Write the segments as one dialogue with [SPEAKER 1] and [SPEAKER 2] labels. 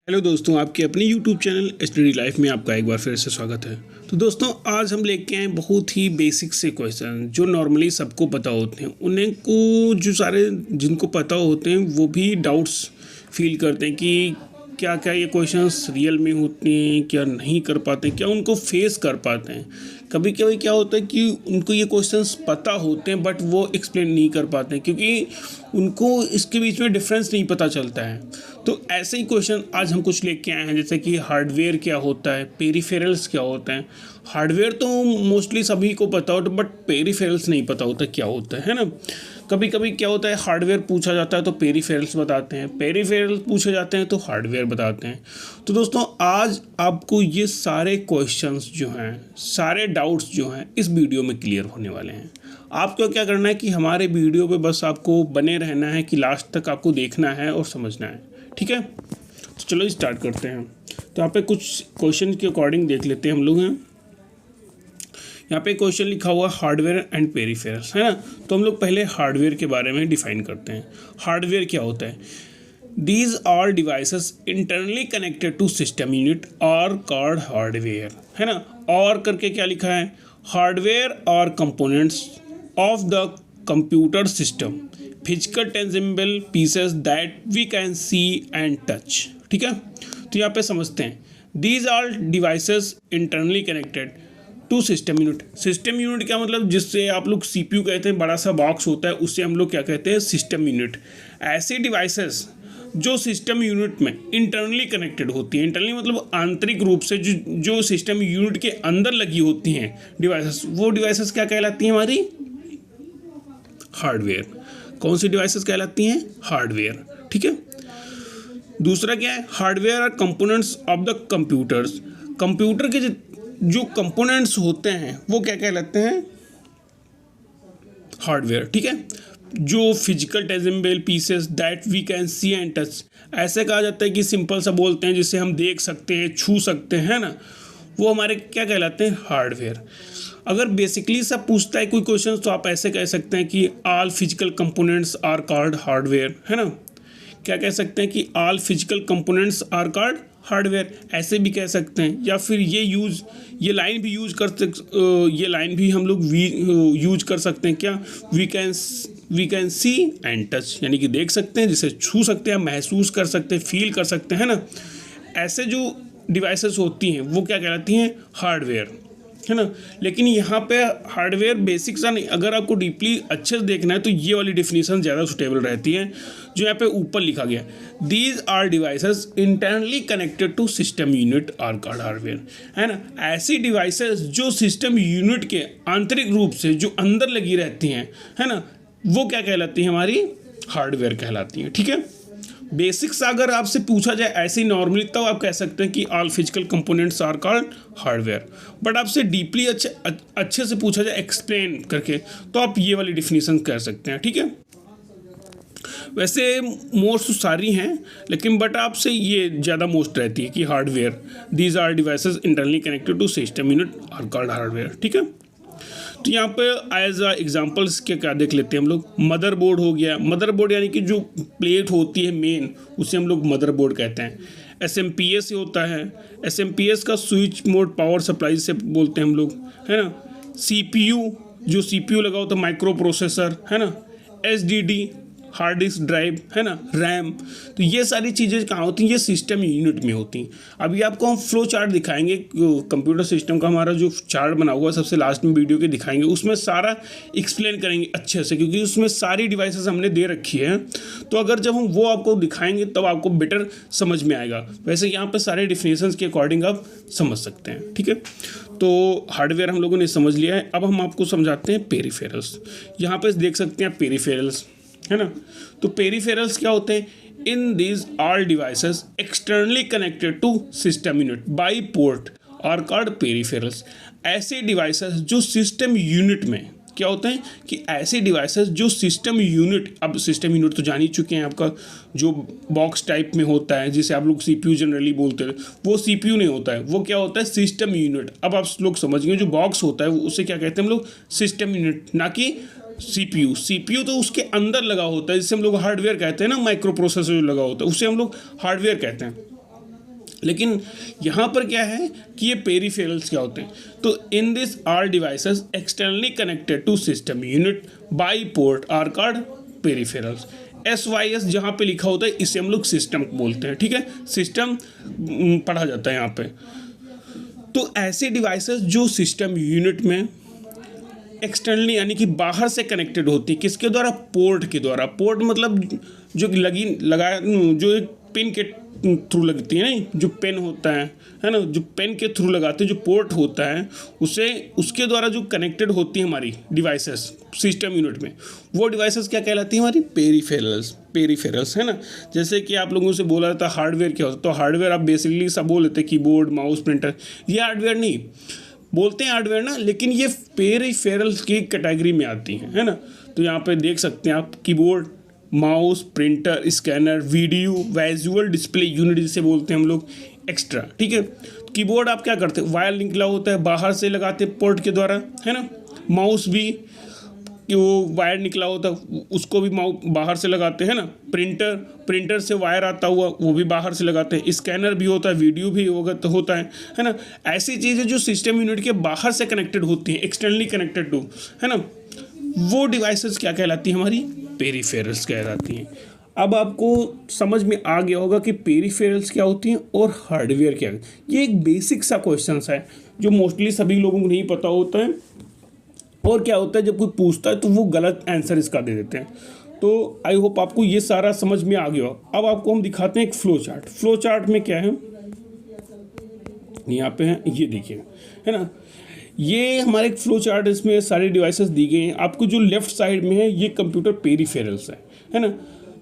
[SPEAKER 1] Hello दोस्तों, आपके अपने YouTube चैनल स्टडी लाइफ में आपका एक बार फिर से स्वागत है। तो दोस्तों, आज हम लेके आए बहुत ही बेसिक से क्वेश्चन जो नॉर्मली सबको पता होते हैं। उन्हें को जो सारे जिनको पता होते हैं वो भी डाउट्स फील करते हैं कि क्या क्या ये क्वेश्चंस रियल में होते हैं, क्या नहीं कर पाते, क्या उनको फेस कर पाते हैं। कभी कभी क्या होता है कि उनको ये क्वेश्चंस पता होते हैं बट वो एक्सप्लेन नहीं कर पाते हैं क्योंकि उनको इसके बीच में डिफरेंस नहीं पता चलता है। तो ऐसे ही क्वेश्चन आज हम कुछ लेके आए हैं, जैसे कि हार्डवेयर क्या होता है, पेरिफेरल्स क्या होता है। हार्डवेयर तो मोस्टली सभी को पता होता है बट पेरिफेरल्स नहीं पता होता क्या होता है ना। कभी कभी क्या होता है, हार्डवेयर पूछा जाता है तो पेरिफेरल्स बताते हैं, पेरिफेरल्स पूछे जाते हैं तो हार्डवेयर बताते हैं। तो दोस्तों, आज आपको ये सारे क्वेश्चंस जो हैं, सारे डाउट्स जो हैं इस वीडियो में क्लियर होने वाले हैं। आपको क्या करना है कि हमारे वीडियो पे बस आपको बने रहना है कि लास्ट तक आपको देखना है और समझना है, ठीक है। तो चलो स्टार्ट करते हैं। तो यहाँ पे कुछ क्वेश्चन के अकॉर्डिंग देख लेते हैं हम लोग हैं। यहाँ पे क्वेश्चन लिखा हुआ हार्डवेयर एंड पेरिफेरल्स, है ना। तो हम लोग पहले हार्डवेयर के बारे में डिफाइन करते हैं। हार्डवेयर क्या होता है? These are devices internally connected to system unit और कॉल्ड हार्डवेयर, है ना। और करके क्या लिखा है? हार्डवेयर और components of the computer system, physical tangible pieces that we can see and touch, ठीक है। तो यहाँ पे समझते हैं, these are devices internally connected to system unit. System unit क्या मतलब? जिससे आप लोग सीपीयू कहते हैं, बड़ा सा बॉक्स होता है, उससे हम लोग क्या कहते हैं? System unit. ऐसी डिवाइसेस जो सिस्टम यूनिट में इंटरनली कनेक्टेड होती हैं, इंटरनली मतलब आंतरिक रूप से जो सिस्टम यूनिट के अंदर लगी होती हैं डिवाइसेस, वो डिवाइसेस क्या कहलाती हैं? हमारी हार्डवेयर। कौन सी डिवाइसेस कहलाती हैं? हार्डवेयर, ठीक है। दूसरा क्या है? Hardware are components of the computers. Computer के जो कंपोनेंट्स होते हैं वो क्या कहलाते हैं? हार्डवेयर, ठीक है। जो physical tangible pieces that we can see and touch, ऐसे कहा जाता है कि सिंपल सा बोलते हैं जिसे हम देख सकते हैं, छू सकते हैं ना, वो हमारे क्या कहलाते हैं? हार्डवेयर। अगर बेसिकली सब पूछता है कोई क्वेश्चन तो आप ऐसे कह सकते हैं कि all physical components are called hardware, है ना। क्या कह सकते हैं कि all physical components are called hardware, ऐसे भी कह सकते हैं। या फिर ये लाइन भी ये लाइन भी हम लोग यूज कर सकते हैं। क्या? We can see and touch, यानी कि देख सकते हैं, जिसे छू सकते हैं, महसूस कर सकते हैं, फील कर सकते हैं ना। ऐसे जो डिवाइसेस होती हैं वो क्या कहलाती हैं? हार्डवेयर, है ना। लेकिन यहाँ पे हार्डवेयर बेसिक सा नहीं, अगर आपको डीपली अच्छे से देखना है तो ये वाली डिफिनीशन ज़्यादा सुटेबल रहती है जो यहाँ पे ऊपर लिखा गया। These are devices internally connected to system unit are called hardware, है ना। ऐसी डिवाइसेस जो सिस्टम यूनिट के आंतरिक रूप से जो अंदर लगी रहती हैं, है ना, वो क्या कहलाती हैं? हमारी हार्डवेयर कहलाती हैं, ठीक है। बेसिक्स अगर आपसे पूछा जाए ऐसे नॉर्मली तो आप कह सकते हैं कि all physical components are called hardware. But आपसे डीपली अच्छे से पूछा जाए एक्सप्लेन करके तो आप ये वाली डिफिनीशन कह सकते हैं, ठीक है। वैसे मोस्ट सारी हैं, लेकिन बट आपसे ये ज़्यादा मोस्ट रहती है कि hardware, these are devices internally connected to system unit are called hardware, ठीक है। तो यहाँ पे एज एग्जाम्पल्स क्या देख लेते हैं हम लोग। मदरबोर्ड हो गया। मदरबोर्ड यानी कि जो प्लेट होती है मेन, उसे हम लोग मदरबोर्ड कहते हैं। SMPS होता है। SMPS का स्विच मोड पावर सप्लाई से बोलते हैं हम लोग, है ना। CPU, जो CPU लगा होता है, माइक्रो प्रोसेसर, है ना। SDD, हार्ड डिस्क ड्राइव, है ना, रैम। तो ये सारी चीज़ें कहाँ होती हैं? ये सिस्टम यूनिट में होती हैं। अभी आपको हम फ्लो चार्ट दिखाएंगे, कंप्यूटर सिस्टम का हमारा जो चार्ट बना हुआ है सबसे लास्ट में वीडियो के दिखाएंगे, उसमें सारा एक्सप्लेन करेंगे अच्छे से, क्योंकि उसमें सारी डिवाइसेस हमने दे रखी है। तो अगर जब हम वो आपको दिखाएंगे तब आपको बेटर समझ में आएगा। वैसे यहाँ पर सारे डिफिनेशंस के अकॉर्डिंग आप समझ सकते हैं, ठीक है। तो हार्डवेयर हम लोगों ने समझ लिया है। अब हम आपको समझाते हैं पेरिफेरल्स। यहाँ पर देख सकते हैं पेरिफेरल्स, है ना। तो पेरिफेरल्स क्या होते हैं? इन these all devices externally connected to system unit by port are called peripherals. ऐसे डिवाइसेस जो सिस्टम यूनिट में क्या होते हैं कि ऐसे डिवाइसेस जो सिस्टम यूनिट, अब सिस्टम यूनिट तो जान ही चुके हैं, आपका जो बॉक्स टाइप में होता है जिसे आप लोग CPU जनरली बोलते हैं, वो CPU नहीं होता है, वो क्या होता है? System unit. अब आप लोग समझ गए, जो बॉक्स होता है उसे क्या कहते हैं हम लोग? सिस्टम यूनिट, ना कि CPU तो उसके अंदर लगा होता है, जिसे हम लोग हार्डवेयर कहते हैं ना। माइक्रो प्रोसेसर जो लगा होता है उसे हम लोग हार्डवेयर कहते हैं। लेकिन यहाँ पर क्या है कि ये पेरिफेरल्स क्या होते हैं। तो इन this are devices externally connected to system unit by port are called peripherals. SYS जहाँ पे लिखा होता है इसे हम लोग सिस्टम बोलते हैं, ठीक है, सिस्टम पढ़ा जाता है यहाँ पे। तो ऐसे डिवाइसेस जो सिस्टम यूनिट में एक्सटर्नली यानी कि बाहर से कनेक्टेड होती है, किसके द्वारा, पोर्ट के द्वारा। पोर्ट मतलब जो जो एक पेन के थ्रू लगती है, नहीं जो पेन होता है ना, जो पेन के थ्रू लगाते हैं, जो पोर्ट होता है उसे उसके द्वारा जो कनेक्टेड होती है हमारी डिवाइसेस सिस्टम यूनिट में, वो डिवाइसेस क्या कहलाती है, हमारी पेरिफेरल्स है ना। जैसे कि आप लोगों से बोला था हार्डवेयर क्या होता है, तो हार्डवेयर आप बेसिकली सब बोल लेते हैं, कीबोर्ड, माउस, प्रिंटर, ये हार्डवेयर नहीं बोलते हैं हार्डवेयर ना, लेकिन ये पेरिफेरल्स की कैटेगरी में आती है ना। तो यहाँ पे देख सकते हैं आप keyboard, mouse, printer, scanner, video visual display unit जिसे बोलते हैं हम लोग एक्स्ट्रा, ठीक है। कीबोर्ड आप क्या करते हैं, वायर निकला होता है बाहर से लगाते हैं पोर्ट के द्वारा, है ना। माउस भी कि वो वायर निकला होता है उसको भी बाहर से लगाते हैं ना। प्रिंटर से वायर आता हुआ वो भी बाहर से लगाते हैं। स्कैनर भी होता है, वीडियो भी होता है ना। ऐसी चीज़ें जो सिस्टम यूनिट के बाहर से कनेक्टेड होती हैं, एक्सटर्नली कनेक्टेड टू, है ना, वो डिवाइसेस क्या कहलाती हैं, हमारी पेरिफेरल्स कहलाती हैं। अब आपको समझ में आ गया होगा कि पेरिफेरल्स क्या होती हैं और हार्डवेयर क्या है। ये एक बेसिक सा क्वेश्चन है जो मोस्टली सभी लोगों को नहीं पता होता है, और क्या होता है जब कोई पूछता है तो वो गलत आंसर इसका दे देते हैं। तो आई होप आपको ये सारा समझ में आ गया हो। अब आपको हम दिखाते हैं एक फ्लो चार्ट में क्या है, यहाँ पे है, ये देखिए, है ना, ये हमारे एक फ्लो चार्ट, इसमें सारी डिवाइसेस दी गई हैं। आपको जो लेफ्ट साइड में है ये कंप्यूटर पेरिफेरल्स है ना।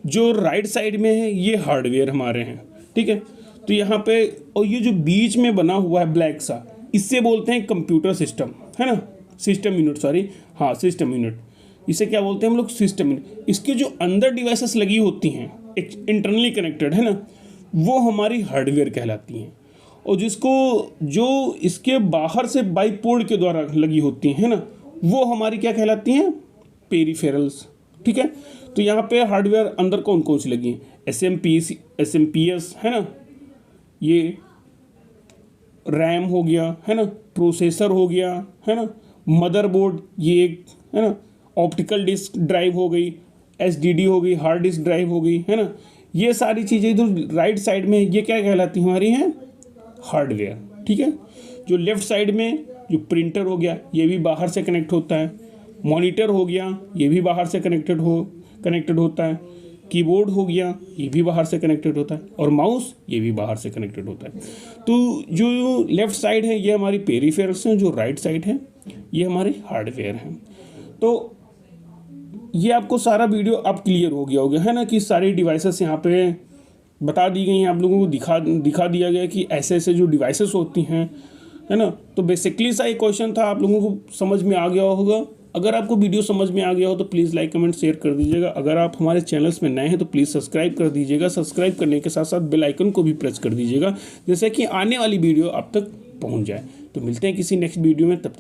[SPEAKER 1] जो राइट साइड में है ये हार्डवेयर हमारे हैं, ठीक है। तो यहाँ पे, और ये जो बीच में बना हुआ है ब्लैक सा, इससे बोलते हैं कंप्यूटर सिस्टम, है ना, सिस्टम यूनिट, सिस्टम यूनिट, इसे क्या बोलते हैं हम लोग, सिस्टम यूनिट। इसके जो अंदर डिवाइसेस लगी होती हैं इंटरनली कनेक्टेड, है ना, वो हमारी हार्डवेयर कहलाती हैं। और जो इसके बाहर से बाई पोर्ट के द्वारा लगी होती हैं, है ना, वो हमारी क्या कहलाती हैं, पेरिफेरल्स, ठीक है। तो यहाँ पे हार्डवेयर अंदर कौन कौन सी लगी हैं, SMPS है ना, ये रैम हो गया, है ना, प्रोसेसर हो गया, है ना, मदरबोर्ड, ये एक, है ना, ऑप्टिकल डिस्क ड्राइव हो गई, SDD हो गई, हार्ड डिस्क ड्राइव हो गई, है ना। ये सारी चीज़ें इधर राइट साइड में ये क्या कहलाती हमारी हैं, हार्डवेयर, ठीक है। जो लेफ्ट साइड में जो प्रिंटर हो गया ये भी बाहर से कनेक्ट होता है, मॉनिटर हो गया ये भी बाहर से कनेक्टेड होता है, कीबोर्ड हो गया ये भी बाहर से कनेक्टेड होता है, और माउस ये भी बाहर से कनेक्टेड होता है। तो जो लेफ्ट साइड है ये हमारी पेरिफेरल्स हैं, जो राइट साइड है ये हमारे हार्डवेयर हैं। तो ये आपको सारा वीडियो अब क्लियर हो गया होगा, है ना, कि सारी डिवाइसेस यहाँ पे बता दी गई हैं, आप लोगों को दिखा दिया गया कि ऐसे ऐसे जो डिवाइसेस होती हैं, है ना। तो बेसिकली सा एक क्वेश्चन था, आप लोगों को समझ में आ गया होगा। अगर आपको वीडियो समझ में आ गया हो तो प्लीज़ लाइक, कमेंट, शेयर कर दीजिएगा। अगर आप हमारे चैनल्स में नए हैं तो प्लीज़ सब्सक्राइब कर दीजिएगा। सब्सक्राइब करने के साथ साथ बेल आइकन को भी प्रेस कर दीजिएगा, जैसे कि आने वाली वीडियो आप तक पहुँच जाए। तो मिलते हैं किसी नेक्स्ट वीडियो में, तब तक